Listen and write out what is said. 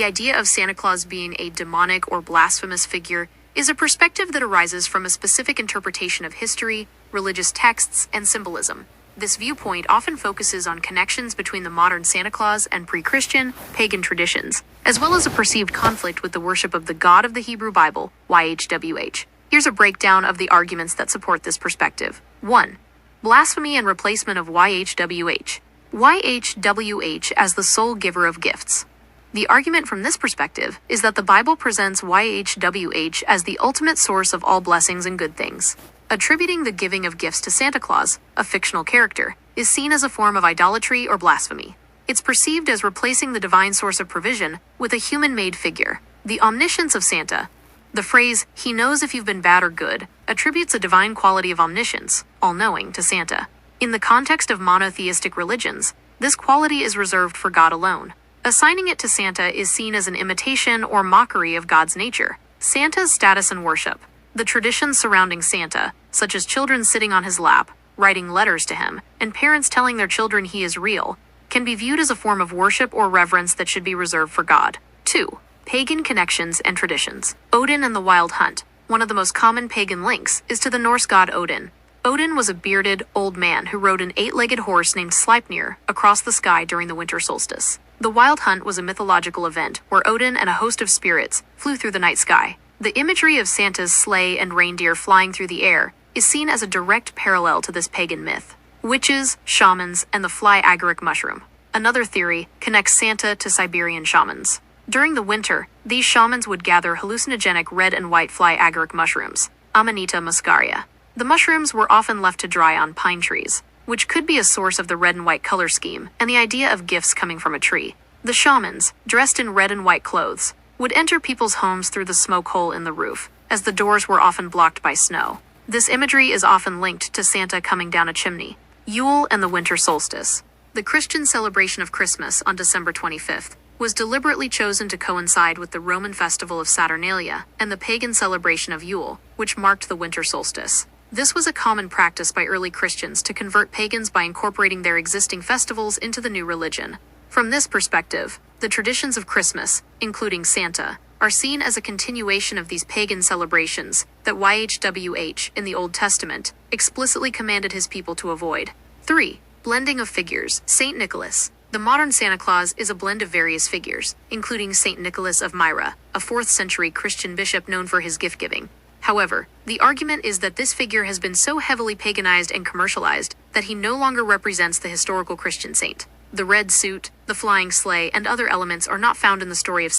The idea of Santa Claus being a demonic or blasphemous figure is a perspective that arises from a specific interpretation of history, religious texts, and symbolism. This viewpoint often focuses on connections between the modern Santa Claus and pre-Christian, pagan traditions, as well as a perceived conflict with the worship of the God of the Hebrew Bible, YHWH. Here's a breakdown of the arguments that support this perspective. 1. Blasphemy and replacement of YHWH. YHWH as the sole giver of gifts. The argument from this perspective is that the Bible presents YHWH as the ultimate source of all blessings and good things. Attributing the giving of gifts to Santa Claus, a fictional character, is seen as a form of idolatry or blasphemy. It's perceived as replacing the divine source of provision with a human-made figure. The omniscience of Santa. The phrase, "he knows if you've been bad or good," attributes a divine quality of omniscience, all-knowing, to Santa. In the context of monotheistic religions, this quality is reserved for God alone. Assigning it to Santa is seen as an imitation or mockery of God's nature. Santa's status and worship. The traditions surrounding Santa, such as children sitting on his lap, writing letters to him, and parents telling their children he is real, can be viewed as a form of worship or reverence that should be reserved for God. 2. Pagan connections and traditions. Odin and the Wild Hunt. One of the most common pagan links is to the Norse god Odin. Odin was a bearded, old man who rode an 8-legged horse named Sleipnir across the sky during the winter solstice. The Wild Hunt was a mythological event where Odin and a host of spirits flew through the night sky. The imagery of Santa's sleigh and reindeer flying through the air is seen as a direct parallel to this pagan myth. Witches, shamans, and the fly agaric mushroom. Another theory connects Santa to Siberian shamans. During the winter, these shamans would gather hallucinogenic red and white fly agaric mushrooms, Amanita muscaria. The mushrooms were often left to dry on pine trees, which could be a source of the red and white color scheme and the idea of gifts coming from a tree. The shamans, dressed in red and white clothes, would enter people's homes through the smoke hole in the roof, as the doors were often blocked by snow. This imagery is often linked to Santa coming down a chimney. Yule and the winter solstice. The Christian celebration of Christmas on December 25th was deliberately chosen to coincide with the Roman festival of Saturnalia and the pagan celebration of Yule, which marked the winter solstice. This was a common practice by early Christians to convert pagans by incorporating their existing festivals into the new religion. From this perspective, the traditions of Christmas, including Santa, are seen as a continuation of these pagan celebrations that YHWH in the Old Testament explicitly commanded his people to avoid. 3. Blending of figures. Saint Nicholas. The modern Santa Claus is a blend of various figures, including Saint Nicholas of Myra, a 4th century Christian bishop known for his gift-giving. However, the argument is that this figure has been so heavily paganized and commercialized that he no longer represents the historical Christian saint. The red suit, the flying sleigh, and other elements are not found in the story of